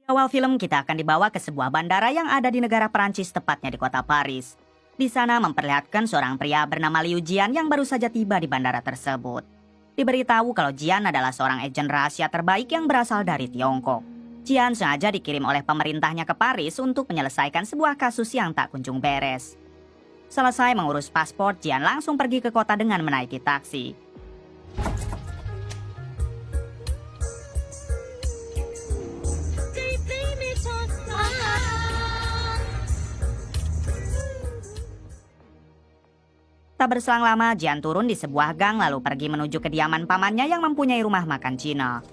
Awal film kita akan dibawa ke sebuah bandara yang ada di negara Perancis, tepatnya di kota Paris. Di sana memperlihatkan seorang pria bernama Liu Jian yang baru saja tiba di bandara tersebut. Diberitahu kalau Jian adalah seorang agen rahasia terbaik yang berasal dari Tiongkok. Jian sengaja dikirim oleh pemerintahnya ke Paris untuk menyelesaikan sebuah kasus yang tak kunjung beres. Selesai mengurus paspor, Jian langsung pergi ke kota dengan menaiki taksi. Tak berselang lama, Jian turun di sebuah gang lalu pergi menuju kediaman pamannya yang mempunyai rumah makan Cina.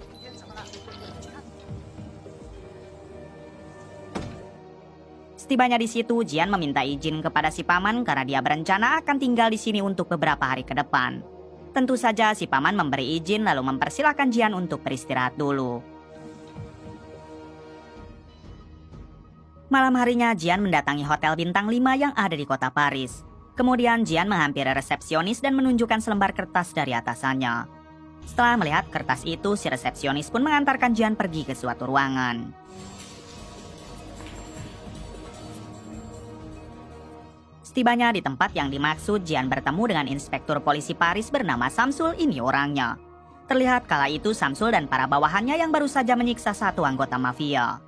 Setibanya di situ, Jian meminta izin kepada si paman karena dia berencana akan tinggal di sini untuk beberapa hari ke depan. Tentu saja si paman memberi izin lalu mempersilahkan Jian untuk beristirahat dulu. Malam harinya, Jian mendatangi hotel bintang 5 yang ada di kota Paris. Kemudian Jian menghampiri resepsionis dan menunjukkan selembar kertas dari atasannya. Setelah melihat kertas itu, si resepsionis pun mengantarkan Jian pergi ke suatu ruangan. Setibanya di tempat yang dimaksud, Jian bertemu dengan inspektur polisi Paris bernama Samsul. Ini orangnya. Terlihat kala itu Samsul dan para bawahannya yang baru saja menyiksa satu anggota mafia.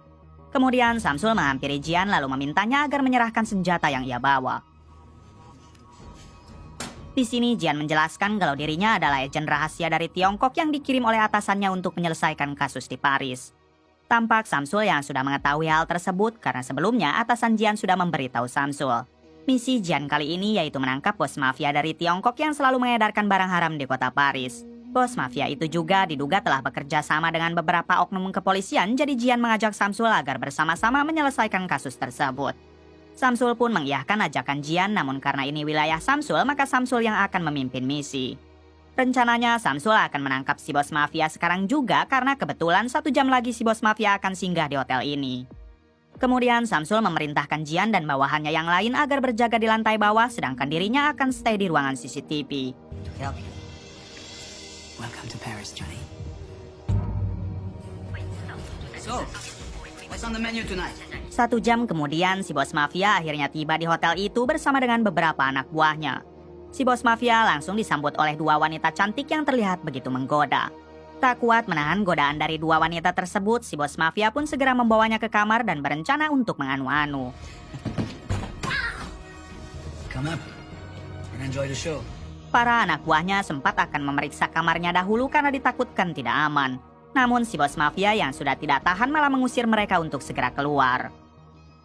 Kemudian Samsul menghampiri Jian lalu memintanya agar menyerahkan senjata yang ia bawa. Di sini Jian menjelaskan kalau dirinya adalah agen rahasia dari Tiongkok yang dikirim oleh atasannya untuk menyelesaikan kasus di Paris. Tampak Samsul yang sudah mengetahui hal tersebut karena sebelumnya atasan Jian sudah memberitahu Samsul. Misi Jian kali ini yaitu menangkap bos mafia dari Tiongkok yang selalu mengedarkan barang haram di kota Paris. Bos mafia itu juga diduga telah bekerja sama dengan beberapa oknum kepolisian, jadi Jian mengajak Samsul agar bersama-sama menyelesaikan kasus tersebut. Samsul pun mengiyakan ajakan Jian, namun karena ini wilayah Samsul, maka Samsul yang akan memimpin misi. Rencananya Samsul akan menangkap si bos mafia sekarang juga karena kebetulan 1 jam lagi si bos mafia akan singgah di hotel ini. Kemudian Samsul memerintahkan Jian dan bawahannya yang lain agar berjaga di lantai bawah, sedangkan dirinya akan stay di ruangan CCTV. Yep. Welcome to Paris, Johnny. So, what's on the menu tonight? 1 jam kemudian, si bos mafia akhirnya tiba di hotel itu bersama dengan beberapa anak buahnya. Si bos mafia langsung disambut oleh 2 wanita cantik yang terlihat begitu menggoda. Tak kuat menahan godaan dari 2 wanita tersebut, si bos mafia pun segera membawanya ke kamar dan berencana untuk menganu-anu. Come up and enjoy the show. Para anak buahnya sempat akan memeriksa kamarnya dahulu karena ditakutkan tidak aman. Namun si bos mafia yang sudah tidak tahan malah mengusir mereka untuk segera keluar.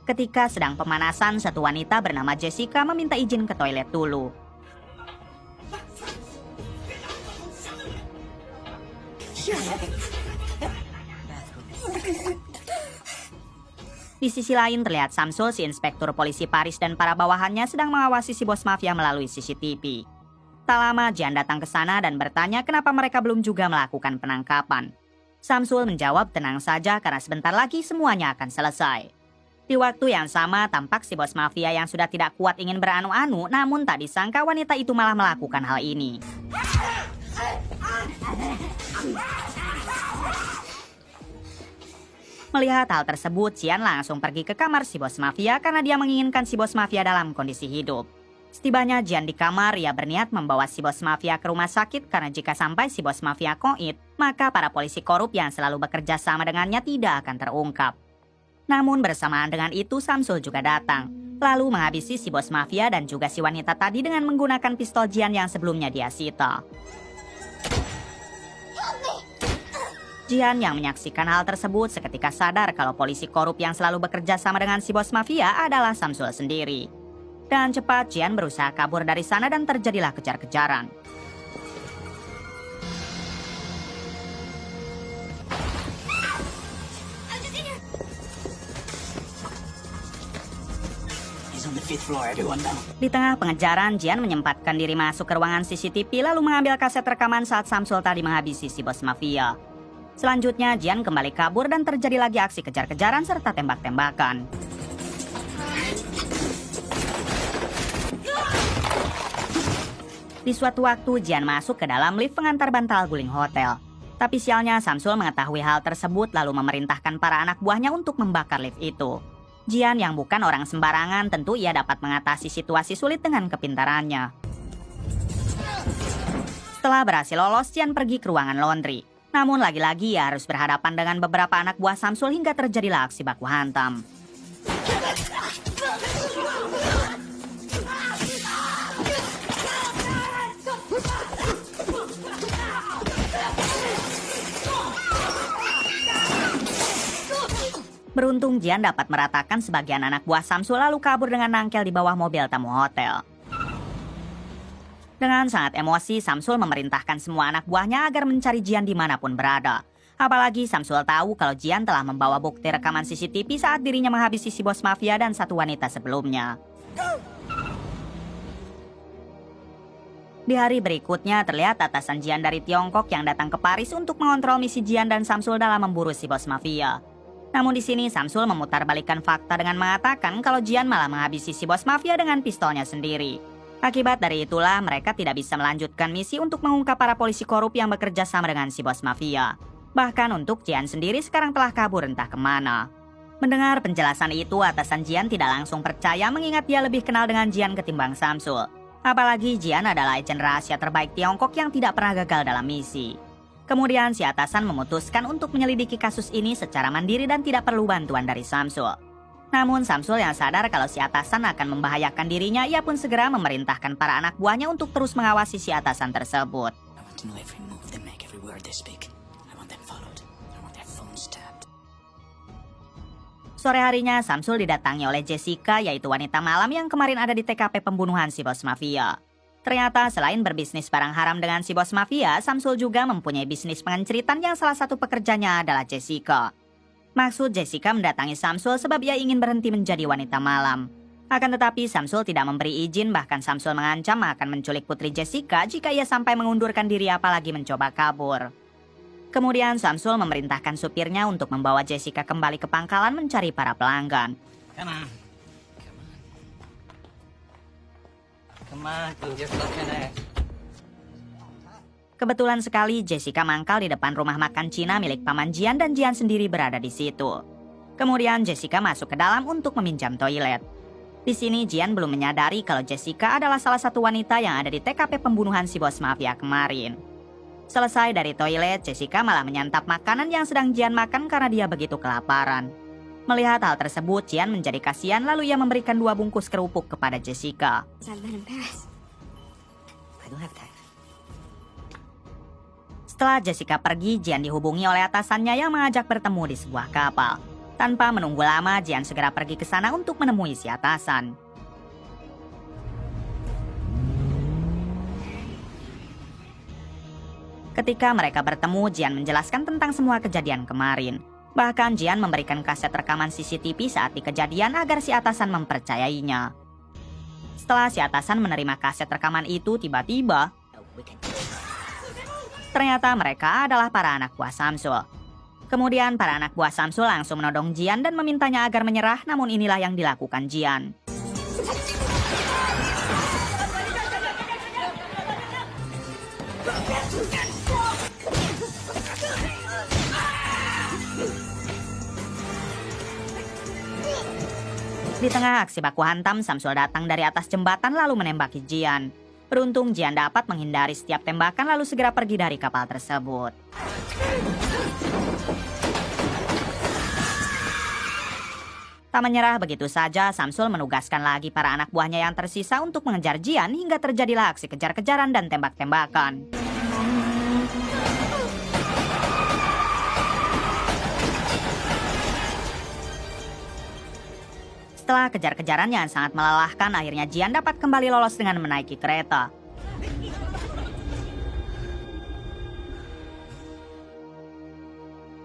Ketika sedang pemanasan, satu wanita bernama Jessica meminta izin ke toilet dulu. Di sisi lain terlihat Samsul, si inspektur polisi Paris dan para bawahannya sedang mengawasi si bos mafia melalui CCTV. Tak lama Jian datang ke sana dan bertanya kenapa mereka belum juga melakukan penangkapan. Samsul menjawab tenang saja karena sebentar lagi semuanya akan selesai. Di waktu yang sama tampak si bos mafia yang sudah tidak kuat ingin beranu-anu, namun tak disangka wanita itu malah melakukan hal ini. Melihat hal tersebut, Jian langsung pergi ke kamar si bos mafia karena dia menginginkan si bos mafia dalam kondisi hidup. Setibanya Jian di kamar, ia berniat membawa si bos mafia ke rumah sakit karena jika sampai si bos mafia koit, maka para polisi korup yang selalu bekerja sama dengannya tidak akan terungkap. Namun bersamaan dengan itu Samsul juga datang, lalu menghabisi si bos mafia dan juga si wanita tadi dengan menggunakan pistol Jian yang sebelumnya dia sita. Jian yang menyaksikan hal tersebut seketika sadar kalau polisi korup yang selalu bekerja sama dengan si bos mafia adalah Samsul sendiri. Dan cepat Jian berusaha kabur dari sana dan terjadilah kejar-kejaran. Di tengah pengejaran, Jian menyempatkan diri masuk ke ruangan CCTV lalu mengambil kaset rekaman saat Samsul tadi menghabisi si bos mafia. Selanjutnya, Jian kembali kabur dan terjadi lagi aksi kejar-kejaran serta tembak-tembakan. Di suatu waktu, Jian masuk ke dalam lift pengantar bantal guling hotel. Tapi sialnya Samsul mengetahui hal tersebut lalu memerintahkan para anak buahnya untuk membakar lift itu. Jian yang bukan orang sembarangan tentu ia dapat mengatasi situasi sulit dengan kepintarannya. Setelah berhasil lolos, Jian pergi ke ruangan laundry. Namun lagi-lagi ia harus berhadapan dengan beberapa anak buah Samsul hingga terjadilah aksi baku hantam. Beruntung Jian dapat meratakan sebagian anak buah Samsul lalu kabur dengan nangkel di bawah mobil tamu hotel. Dengan sangat emosi, Samsul memerintahkan semua anak buahnya agar mencari Jian dimanapun berada. Apalagi Samsul tahu kalau Jian telah membawa bukti rekaman CCTV saat dirinya menghabisi si bos mafia dan satu wanita sebelumnya. Di hari berikutnya terlihat atasan Jian dari Tiongkok yang datang ke Paris untuk mengontrol misi Jian dan Samsul dalam memburu si bos mafia. Namun di sini Samsul memutarbalikkan fakta dengan mengatakan kalau Jian malah menghabisi si bos mafia dengan pistolnya sendiri. Akibat dari itulah mereka tidak bisa melanjutkan misi untuk mengungkap para polisi korup yang bekerja sama dengan si bos mafia. Bahkan untuk Jian sendiri sekarang telah kabur entah kemana. Mendengar penjelasan itu, atasan Jian tidak langsung percaya mengingat dia lebih kenal dengan Jian ketimbang Samsul. Apalagi Jian adalah agen rahasia terbaik Tiongkok yang tidak pernah gagal dalam misi. Kemudian si atasan memutuskan untuk menyelidiki kasus ini secara mandiri dan tidak perlu bantuan dari Samsul. Namun Samsul yang sadar kalau si atasan akan membahayakan dirinya, ia pun segera memerintahkan para anak buahnya untuk terus mengawasi si atasan tersebut. I want to know every move they make, every word they speak. I want them followed. I want their phones tapped. Sore harinya Samsul didatangi oleh Jessica, yaitu wanita malam yang kemarin ada di TKP pembunuhan si bos mafia. Ternyata selain berbisnis barang haram dengan si bos mafia, Samsul juga mempunyai bisnis pengenceritan yang salah satu pekerjanya adalah Jessica. Maksud Jessica mendatangi Samsul sebab ia ingin berhenti menjadi wanita malam. Akan tetapi Samsul tidak memberi izin, bahkan Samsul mengancam akan menculik putri Jessica jika ia sampai mengundurkan diri apalagi mencoba kabur. Kemudian Samsul memerintahkan supirnya untuk membawa Jessica kembali ke pangkalan mencari para pelanggan. Come on. Come on, do your fucking ass. Kebetulan sekali Jessica mangkal di depan rumah makan Cina milik paman Jian dan Jian sendiri berada di situ. Kemudian Jessica masuk ke dalam untuk meminjam toilet. Di sini Jian belum menyadari kalau Jessica adalah salah satu wanita yang ada di TKP pembunuhan si bos mafia kemarin. Selesai dari toilet, Jessica malah menyantap makanan yang sedang Jian makan karena dia begitu kelaparan. Melihat hal tersebut, Jian menjadi kasihan lalu ia memberikan 2 bungkus kerupuk kepada Jessica. I've been in Paris. I don't have time. Setelah Jessica pergi, Jian dihubungi oleh atasannya yang mengajak bertemu di sebuah kapal. Tanpa menunggu lama, Jian segera pergi ke sana untuk menemui si atasan. Ketika mereka bertemu, Jian menjelaskan tentang semua kejadian kemarin. Bahkan Jian memberikan kaset rekaman CCTV saat di kejadian agar si atasan mempercayainya. Setelah si atasan menerima kaset rekaman itu, tiba-tiba ternyata mereka adalah para anak buah Samsul. Kemudian para anak buah Samsul langsung menodong Jian dan memintanya agar menyerah, namun inilah yang dilakukan Jian. Di tengah aksi baku hantam, Samsul datang dari atas jembatan lalu menembaki Jian. Beruntung Jian dapat menghindari setiap tembakan lalu segera pergi dari kapal tersebut. Tak menyerah begitu saja, Samsul menugaskan lagi para anak buahnya yang tersisa untuk mengejar Jian hingga terjadilah aksi kejar-kejaran dan tembak-tembakan. Setelah kejar-kejaran yang sangat melelahkan, akhirnya Jian dapat kembali lolos dengan menaiki kereta.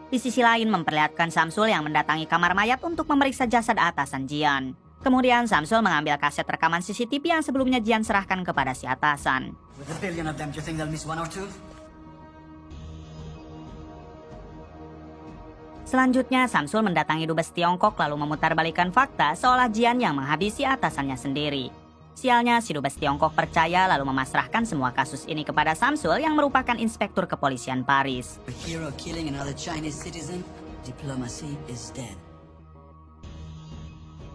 Di sisi lain memperlihatkan Samsul yang mendatangi kamar mayat untuk memeriksa jasad atasan Jian. Kemudian Samsul mengambil kaset rekaman CCTV yang sebelumnya Jian serahkan kepada si atasan. With a billion of them, do you think they'll miss 1 or 2? Selanjutnya, Samsul mendatangi dubes Tiongkok lalu memutarbalikkan fakta seolah Jian yang menghabisi atasannya sendiri. Sialnya, si dubes Tiongkok percaya lalu memasrahkan semua kasus ini kepada Samsul yang merupakan inspektur kepolisian Paris. A hero killing another Chinese citizen. Diplomacy is dead.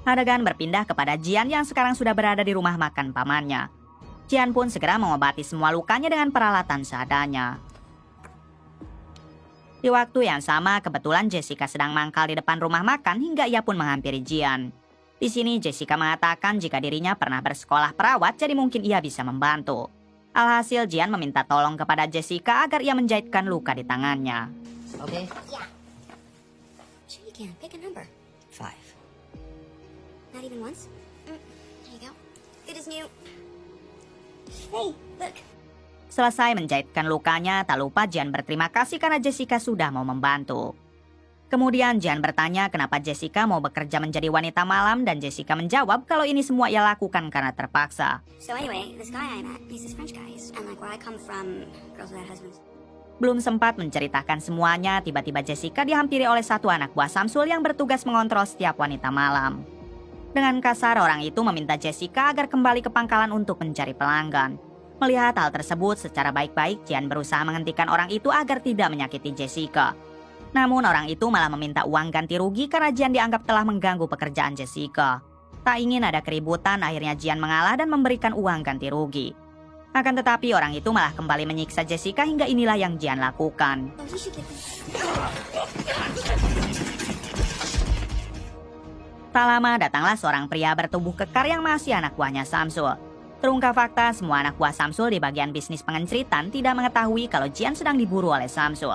Adegan berpindah kepada Jian yang sekarang sudah berada di rumah makan pamannya. Jian pun segera mengobati semua lukanya dengan peralatan seadanya. Di waktu yang sama, kebetulan Jessica sedang mangkal di depan rumah makan hingga ia pun menghampiri Jian. Di sini Jessica mengatakan jika dirinya pernah bersekolah perawat, jadi mungkin ia bisa membantu. Alhasil Jian meminta tolong kepada Jessica agar ia menjahitkan luka di tangannya. Okay. Yeah. Sure you can. Pick a number. 5. Not even once? There you go. It is new. Hey, look. Selesai menjahitkan lukanya, tak lupa Jian berterima kasih karena Jessica sudah mau membantu. Kemudian Jian bertanya kenapa Jessica mau bekerja menjadi wanita malam dan Jessica menjawab kalau ini semua ia lakukan karena terpaksa. So anyway, this guy I met, he's this French guy. And like where I come from, girls without husbands. Belum sempat menceritakan semuanya, tiba-tiba Jessica dihampiri oleh satu anak buah Samsul yang bertugas mengontrol setiap wanita malam. Dengan kasar, orang itu meminta Jessica agar kembali ke pangkalan untuk mencari pelanggan. Melihat hal tersebut, secara baik-baik Jian berusaha menghentikan orang itu agar tidak menyakiti Jessica. Namun orang itu malah meminta uang ganti rugi karena Jian dianggap telah mengganggu pekerjaan Jessica. Tak ingin ada keributan, akhirnya Jian mengalah dan memberikan uang ganti rugi. Akan tetapi orang itu malah kembali menyiksa Jessica hingga inilah yang Jian lakukan. Oh, you should get this. Tak lama datanglah seorang pria bertubuh kekar yang masih anak buahnya Samsul. Terungkap fakta, semua anak buah Samsul di bagian bisnis pengenceritan tidak mengetahui kalau Jian sedang diburu oleh Samsul.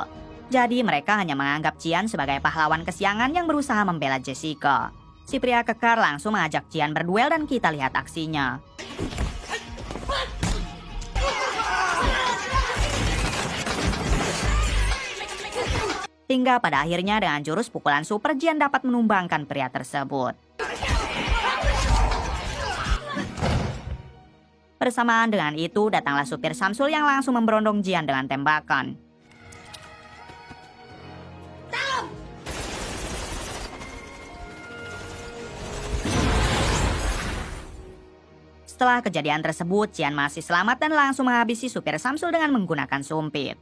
Jadi mereka hanya menganggap Jian sebagai pahlawan kesiangan yang berusaha membela Jessica. Si pria kekar langsung mengajak Jian berduel dan kita lihat aksinya. Hingga pada akhirnya dengan jurus pukulan super Jian dapat menumbangkan pria tersebut. Bersamaan dengan itu datanglah supir Samsul yang langsung memberondong Jian dengan tembakan. Setelah kejadian tersebut, Jian masih selamat dan langsung menghabisi supir Samsul dengan menggunakan sumpit.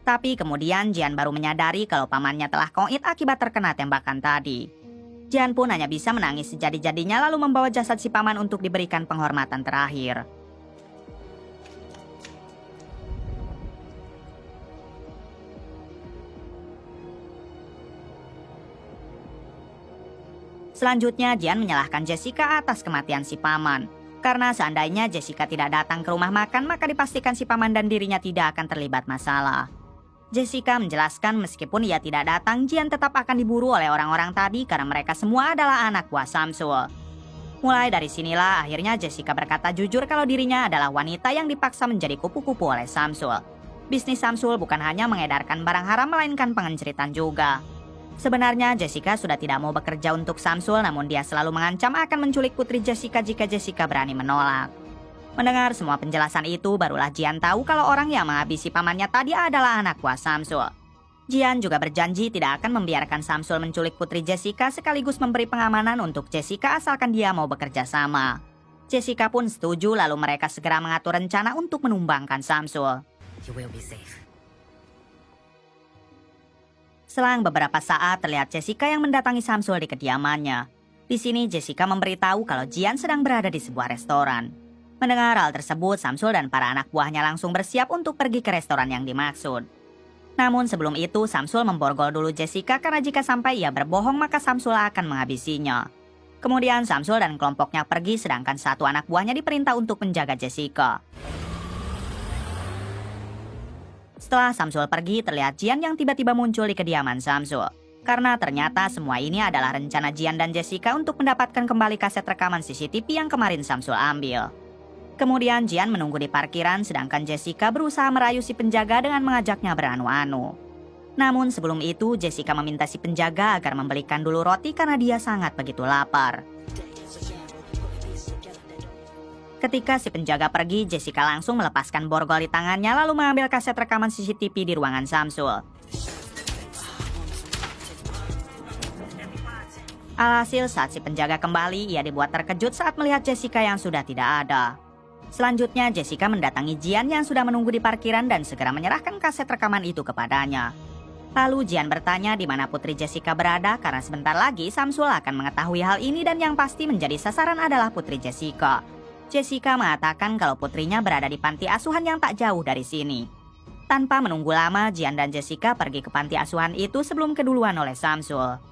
Tapi kemudian Jian baru menyadari kalau pamannya telah koit akibat terkena tembakan tadi. Jian pun hanya bisa menangis sejadi-jadinya lalu membawa jasad si paman untuk diberikan penghormatan terakhir. Selanjutnya, Jian menyalahkan Jessica atas kematian si paman. Karena seandainya Jessica tidak datang ke rumah makan, maka dipastikan si paman dan dirinya tidak akan terlibat masalah. Jessica menjelaskan meskipun ia tidak datang, Jian tetap akan diburu oleh orang-orang tadi karena mereka semua adalah anak buah Samsul. Mulai dari sinilah akhirnya Jessica berkata jujur kalau dirinya adalah wanita yang dipaksa menjadi kupu-kupu oleh Samsul. Bisnis Samsul bukan hanya mengedarkan barang haram melainkan pengenceritan juga. Sebenarnya Jessica sudah tidak mau bekerja untuk Samsul, namun dia selalu mengancam akan menculik putri Jessica jika Jessica berani menolak. Mendengar semua penjelasan itu, barulah Jian tahu kalau orang yang menghabisi pamannya tadi adalah anak buah Samsul. Jian juga berjanji tidak akan membiarkan Samsul menculik putri Jessica sekaligus memberi pengamanan untuk Jessica asalkan dia mau bekerja sama. Jessica pun setuju lalu mereka segera mengatur rencana untuk menumbangkan Samsul. You will be safe. Selang beberapa saat terlihat Jessica yang mendatangi Samsul di kediamannya. Di sini Jessica memberitahu kalau Jian sedang berada di sebuah restoran. Mendengar hal tersebut, Samsul dan para anak buahnya langsung bersiap untuk pergi ke restoran yang dimaksud. Namun sebelum itu, Samsul memborgol dulu Jessica karena jika sampai ia berbohong maka Samsul akan menghabisinya. Kemudian Samsul dan kelompoknya pergi sedangkan satu anak buahnya diperintah untuk menjaga Jessica. Setelah Samsul pergi, terlihat Jian yang tiba-tiba muncul di kediaman Samsul. Karena ternyata semua ini adalah rencana Jian dan Jessica untuk mendapatkan kembali kaset rekaman CCTV yang kemarin Samsul ambil. Kemudian Jian menunggu di parkiran sedangkan Jessica berusaha merayu si penjaga dengan mengajaknya beranu-anu. Namun sebelum itu Jessica meminta si penjaga agar membelikan dulu roti karena dia sangat begitu lapar. Ketika si penjaga pergi, Jessica langsung melepaskan borgol di tangannya lalu mengambil kaset rekaman CCTV di ruangan Samsul. Alhasil saat si penjaga kembali, ia dibuat terkejut saat melihat Jessica yang sudah tidak ada. Selanjutnya Jessica mendatangi Jian yang sudah menunggu di parkiran dan segera menyerahkan kaset rekaman itu kepadanya. Lalu Jian bertanya di mana putri Jessica berada karena sebentar lagi Samsul akan mengetahui hal ini dan yang pasti menjadi sasaran adalah putri Jessica. Jessica mengatakan kalau putrinya berada di panti asuhan yang tak jauh dari sini. Tanpa menunggu lama, Jian dan Jessica pergi ke panti asuhan itu sebelum keduluan oleh Samsul.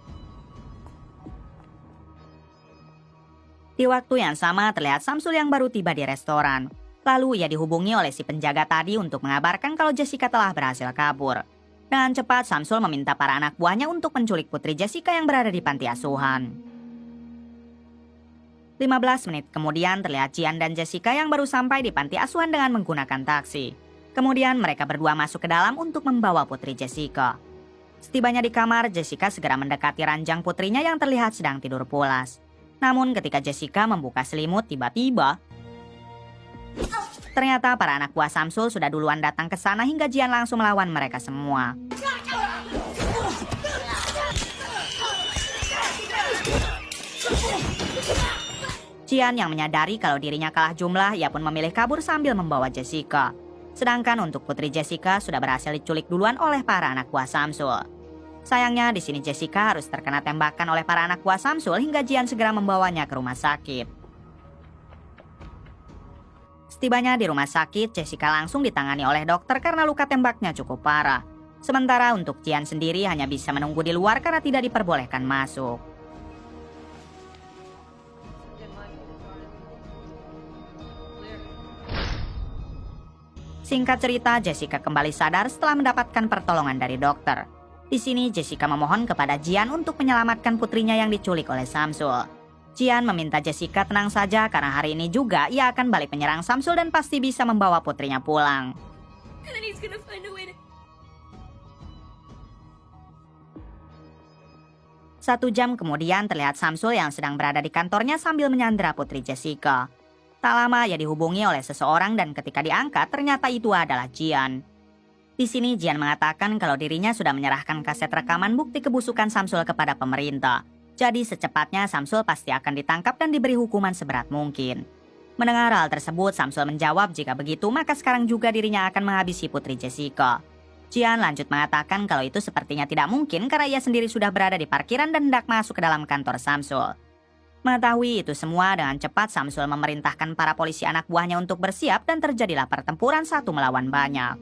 Di waktu yang sama terlihat Samsul yang baru tiba di restoran. Lalu ia dihubungi oleh si penjaga tadi untuk mengabarkan kalau Jessica telah berhasil kabur. Dengan cepat Samsul meminta para anak buahnya untuk menculik putri Jessica yang berada di panti asuhan. 15 menit kemudian terlihat Jian dan Jessica yang baru sampai di panti asuhan dengan menggunakan taksi. Kemudian mereka berdua masuk ke dalam untuk membawa putri Jessica. Setibanya di kamar, Jessica segera mendekati ranjang putrinya yang terlihat sedang tidur pulas. Namun ketika Jessica membuka selimut, tiba-tiba ternyata para anak buah Samsul sudah duluan datang ke sana hingga Jian langsung melawan mereka semua. Jian yang menyadari kalau dirinya kalah jumlah, ia pun memilih kabur sambil membawa Jessica. Sedangkan untuk putri Jessica sudah berhasil diculik duluan oleh para anak buah Samsul. Sayangnya di sini Jessica harus terkena tembakan oleh para anak buah Samsul hingga Jian segera membawanya ke rumah sakit. Setibanya di rumah sakit, Jessica langsung ditangani oleh dokter karena luka tembaknya cukup parah. Sementara untuk Jian sendiri hanya bisa menunggu di luar karena tidak diperbolehkan masuk. Singkat cerita, Jessica kembali sadar setelah mendapatkan pertolongan dari dokter. Di sini Jessica memohon kepada Jian untuk menyelamatkan putrinya yang diculik oleh Samsul. Jian meminta Jessica tenang saja karena hari ini juga ia akan balik menyerang Samsul dan pasti bisa membawa putrinya pulang. And then he's gonna find a way to... 1 jam kemudian terlihat Samsul yang sedang berada di kantornya sambil menyandera putri Jessica. Tak lama ia dihubungi oleh seseorang dan ketika diangkat ternyata itu adalah Jian. Di sini Jian mengatakan kalau dirinya sudah menyerahkan kaset rekaman bukti kebusukan Samsul kepada pemerintah. Jadi secepatnya Samsul pasti akan ditangkap dan diberi hukuman seberat mungkin. Mendengar hal tersebut, Samsul menjawab jika begitu maka sekarang juga dirinya akan menghabisi putri Jessica. Jian lanjut mengatakan kalau itu sepertinya tidak mungkin karena ia sendiri sudah berada di parkiran dan hendak masuk ke dalam kantor Samsul. Mengetahui itu semua, dengan cepat Samsul memerintahkan para polisi anak buahnya untuk bersiap dan terjadilah pertempuran satu melawan banyak.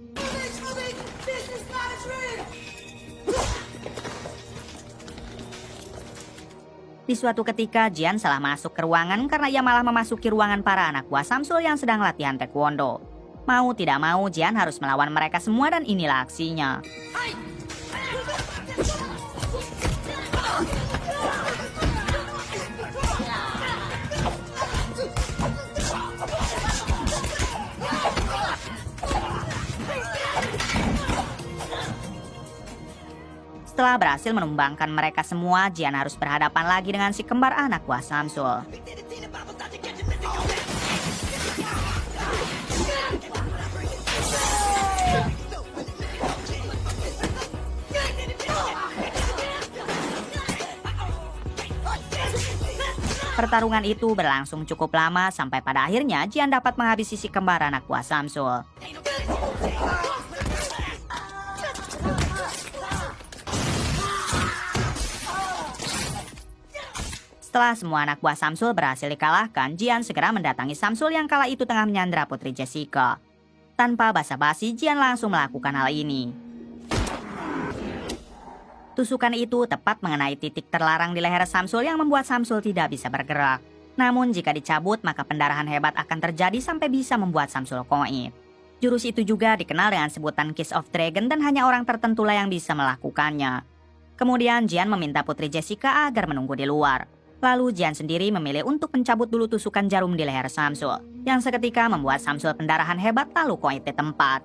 Di suatu ketika, Jian salah masuk ke ruangan karena ia malah memasuki ruangan para anak buah Samsul yang sedang latihan taekwondo. Mau tidak mau, Jian harus melawan mereka semua dan inilah aksinya. Setelah berhasil menumbangkan mereka semua, Jian harus berhadapan lagi dengan si kembar anak buah Samsul. Pertarungan itu berlangsung cukup lama sampai pada akhirnya Jian dapat menghabisi si kembar anak buah Samsul. Setelah semua anak buah Samsul berhasil dikalahkan, Jian segera mendatangi Samsul yang kala itu tengah menyandra putri Jessica. Tanpa basa-basi, Jian langsung melakukan hal ini. Tusukan itu tepat mengenai titik terlarang di leher Samsul yang membuat Samsul tidak bisa bergerak. Namun jika dicabut, maka pendarahan hebat akan terjadi sampai bisa membuat Samsul koib. Jurus itu juga dikenal dengan sebutan Kiss of Dragon dan hanya orang tertentulah yang bisa melakukannya. Kemudian Jian meminta putri Jessica agar menunggu di luar. Lalu Jian sendiri memilih untuk mencabut dulu tusukan jarum di leher Samsul, yang seketika membuat Samsul pendarahan hebat lalu koib di tempat.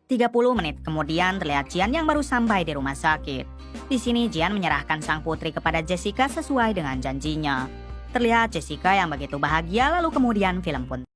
30 menit kemudian terlihat Jian yang baru sampai di rumah sakit. Di sini Jian menyerahkan sang putri kepada Jessica sesuai dengan janjinya. Terlihat Jessica yang begitu bahagia lalu kemudian film pun